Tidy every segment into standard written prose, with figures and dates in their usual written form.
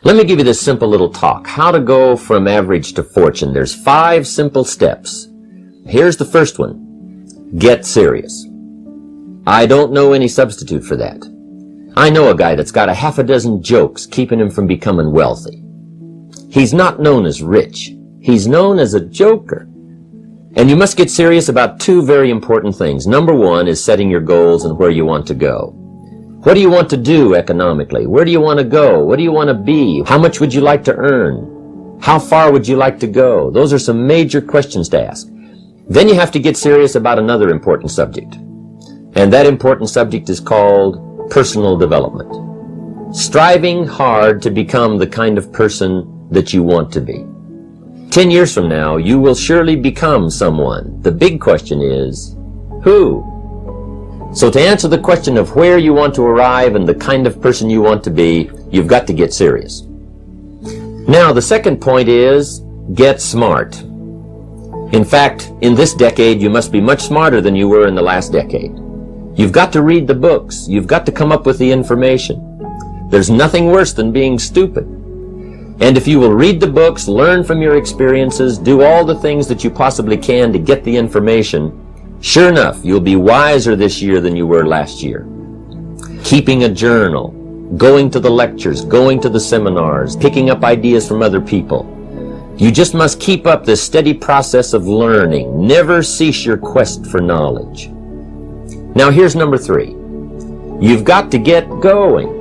Let me give you this simple little talk. How to go from average to fortune. There's 5 simple steps. Here's the first one. Get serious. I don't know any substitute for that. I know a guy that's got a half a dozen jokes keeping him from becoming wealthy. He's not known as rich. He's known as a joker. And you must get serious about 2 very important things. Number 1 is setting your goals and where you want to go. What do you want to do economically? Where do you want to go? What do you want to be? How much would you like to earn? How far would you like to go? Those are some major questions to ask. Then you have to get serious about another important subject. And that important subject is called personal development. Striving hard to become the kind of person that you want to be. 10 years from now, you will surely become someone. The big question is, who? So to answer the question of where you want to arrive and the kind of person you want to be, you've got to get serious. Now, the second point is, get smart. In fact, in this decade, you must be much smarter than you were in the last decade. You've got to read the books. You've got to come up with the information. There's nothing worse than being stupid. And if you will read the books, learn from your experiences, do all the things that you possibly can to get the information, sure enough, you'll be wiser this year than you were last year. Keeping a journal, going to the lectures, going to the seminars, picking up ideas from other people. You just must keep up this steady process of learning. Never cease your quest for knowledge. Now here's number 3. You've got to get going.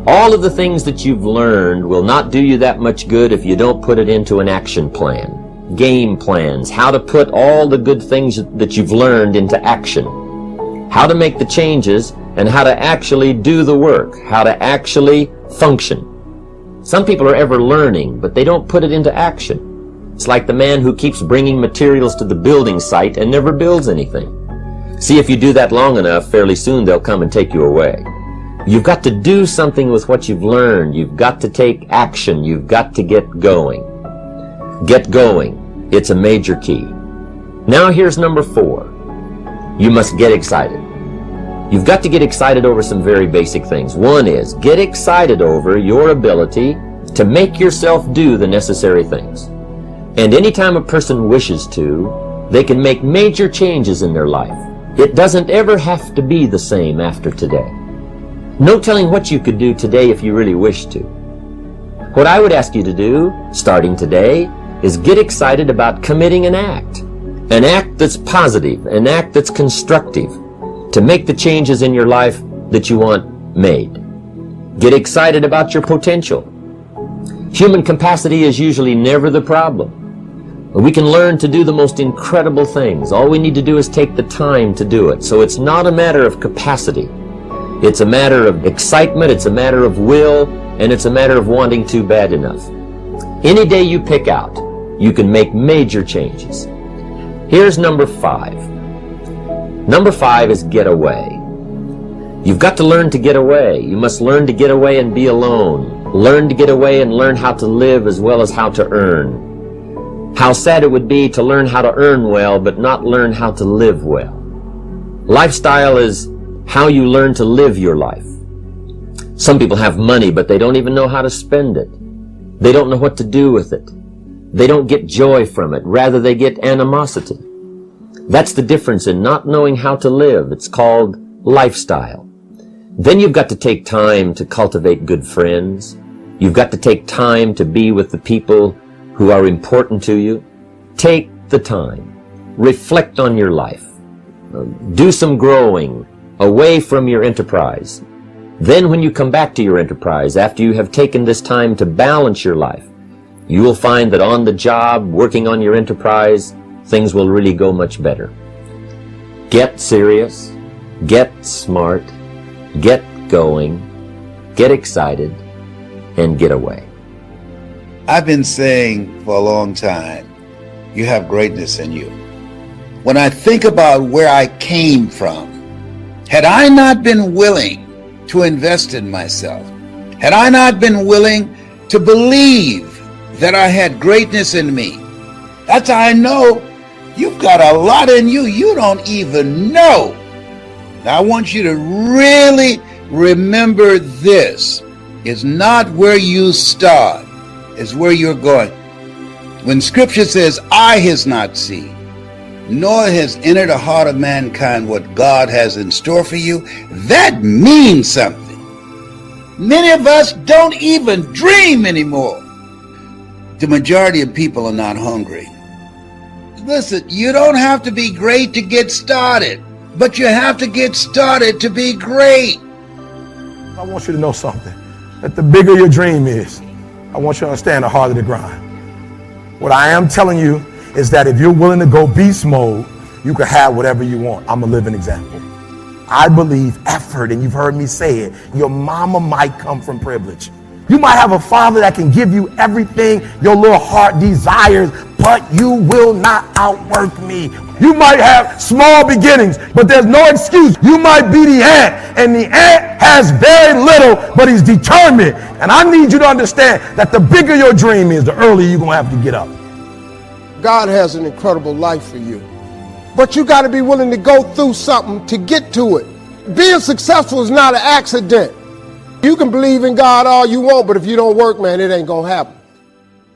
All of the things that you've learned will not do you that much good if you don't put it into an action plan. Game plans, how to put all the good things that you've learned into action. How to make the changes and how to actually do the work. How to actually function. Some people are ever learning, but they don't put it into action. It's like the man who keeps bringing materials to the building site and never builds anything. See, if you do that long enough, fairly soon they'll come and take you away. You've got to do something with what you've learned. You've got to take action. You've got to get going. Get going. It's a major key. Now here's number 4. You must get excited. You've got to get excited over some very basic things. One is, get excited over your ability to make yourself do the necessary things. And anytime a person wishes to, they can make major changes in their life. It doesn't ever have to be the same after today. No telling what you could do today if you really wish to. What I would ask you to do, starting today, is get excited about committing an act. An act that's positive, an act that's constructive, to make the changes in your life that you want made. Get excited about your potential. Human capacity is usually never the problem. We can learn to do the most incredible things. All we need to do is take the time to do it. So it's not a matter of capacity. It's a matter of excitement, it's a matter of will, and it's a matter of wanting to bad enough. Any day you pick out, you can make major changes. Here's number 5. Number 5 is get away. You've got to learn to get away. You must learn to get away and be alone. Learn to get away and learn how to live as well as how to earn. How sad it would be to learn how to earn well, but not learn how to live well. Lifestyle is how you learn to live your life. Some people have money, but they don't even know how to spend it. They don't know what to do with it. They don't get joy from it. Rather, they get animosity. That's the difference in not knowing how to live. It's called lifestyle. Then you've got to take time to cultivate good friends. You've got to take time to be with the people who are important to you. Take the time. Reflect on your life. Do some growing away from your enterprise. Then when you come back to your enterprise, after you have taken this time to balance your life, you will find that on the job, working on your enterprise, things will really go much better. Get serious, get smart, get going, get excited, and get away. I've been saying for a long time, you have greatness in you. When I think about where I came from, had I not been willing to invest in myself, had I not been willing to believe that I had greatness in me, that's how I know you've got a lot in you you don't even know. Now I want you to really remember this. is not where you start, it's where you're going. When scripture says, eye has not seen, nor has entered the heart of mankind what God has in store for you, that means something. Many of us don't even dream anymore. The majority of people are not hungry. Listen, you don't have to be great to get started, but you have to get started to be great. I want you to know something, that the bigger your dream is, I want you to understand the harder the grind. What I am telling you is that if you're willing to go beast mode, you can have whatever you want. I'm a living example. I believe effort, and you've heard me say it, your mama might come from privilege. You might have a father that can give you everything your little heart desires, but you will not outwork me. You might have small beginnings, but there's no excuse. You might be the ant, and the ant has very little, but he's determined. And I need you to understand that the bigger your dream is, the earlier you're going to have to get up. God has an incredible life for you, but you got to be willing to go through something to get to it. Being successful is not an accident. You can believe in God all you want, but if you don't work, man, it ain't gonna happen.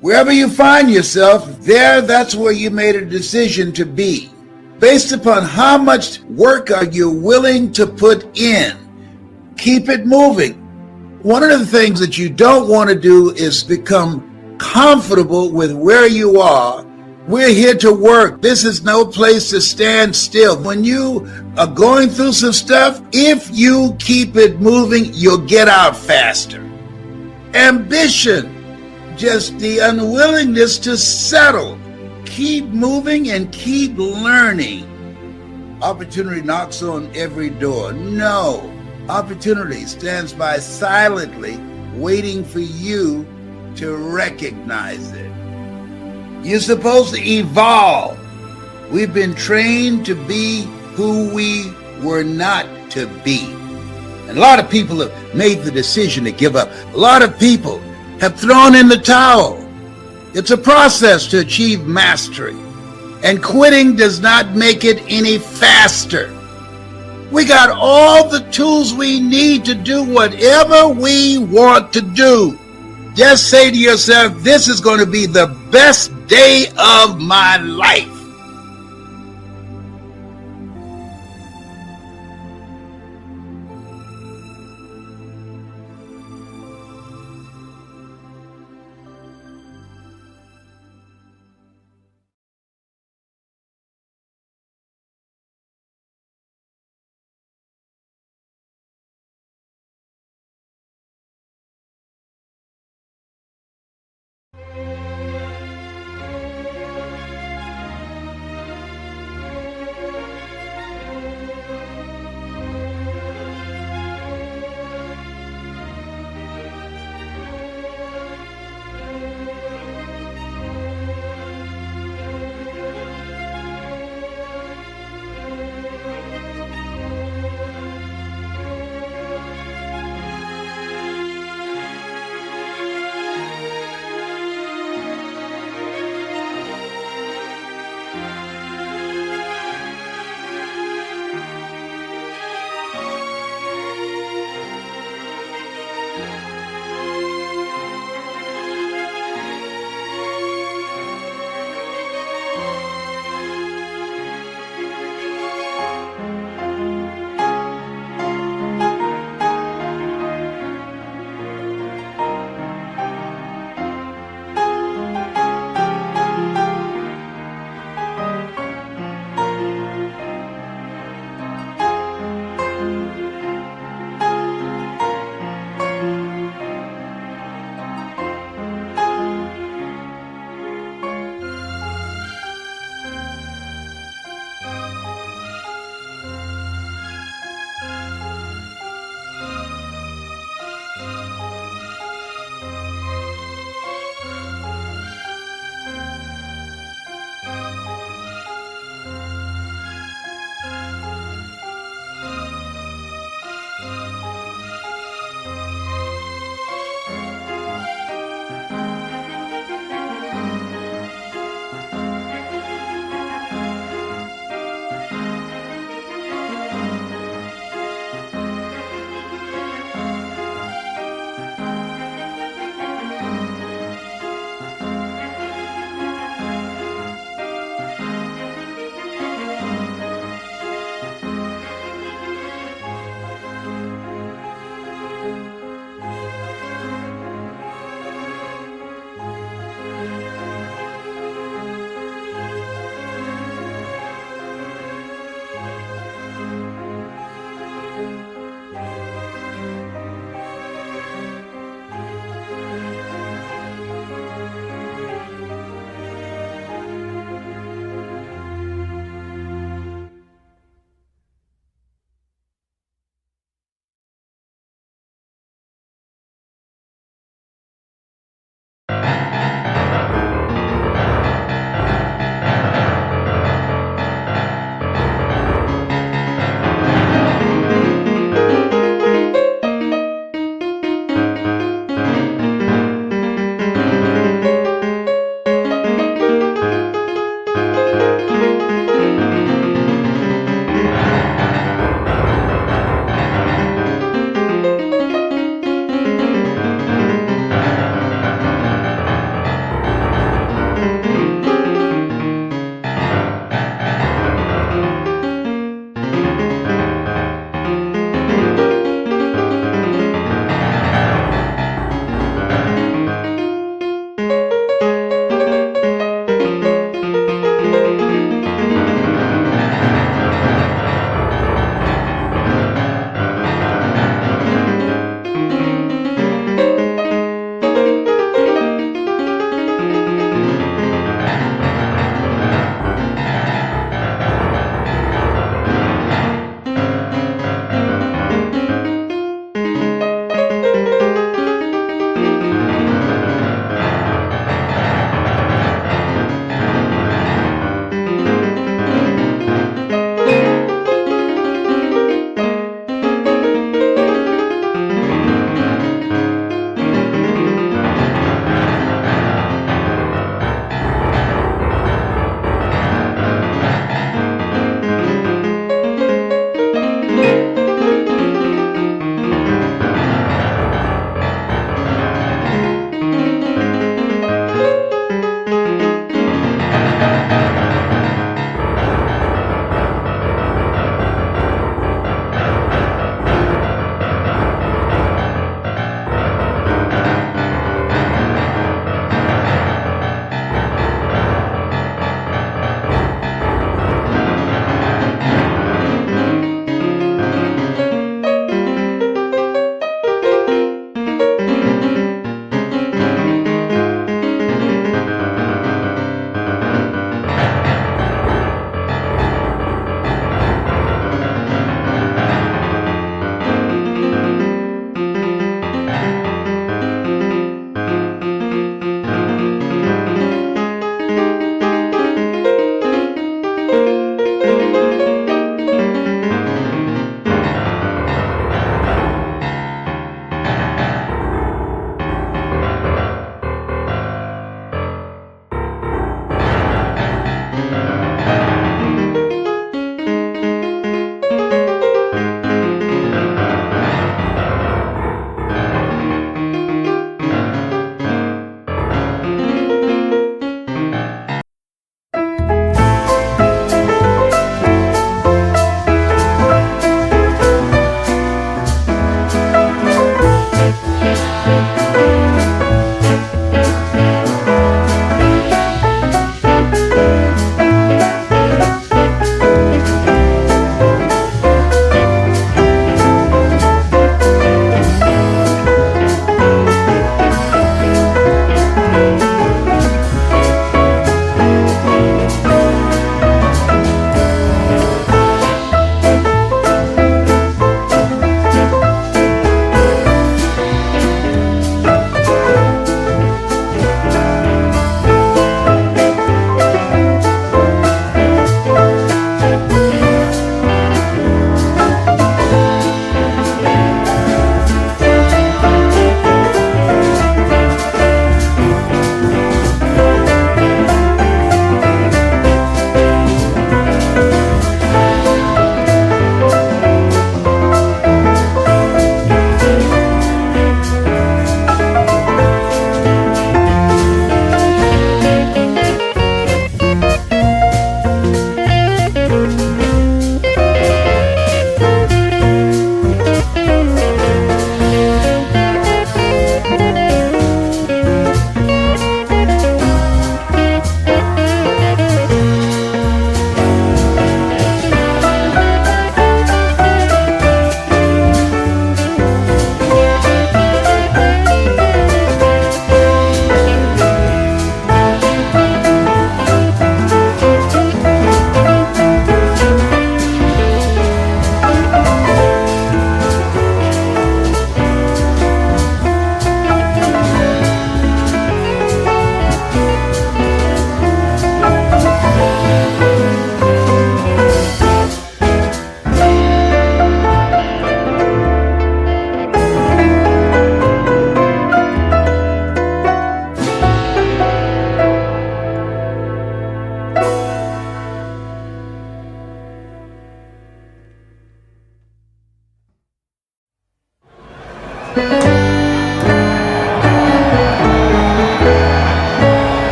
Wherever you find yourself, that's where you made a decision to be. Based upon how much work are you willing to put in, keep it moving. One of the things that you don't want to do is become comfortable with where you are. We're here to work. This is no place to stand still. When you are going through some stuff, if you keep it moving, you'll get out faster. Ambition, just the unwillingness to settle. Keep moving and keep learning. Opportunity knocks on every door. No, opportunity stands by silently, waiting for you to recognize it. You're supposed to evolve. We've been trained to be who we were not to be. And a lot of people have made the decision to give up. A lot of people have thrown in the towel. It's a process to achieve mastery. And quitting does not make it any faster. We got all the tools we need to do whatever we want to do. Just say to yourself, this is going to be the best day of my life.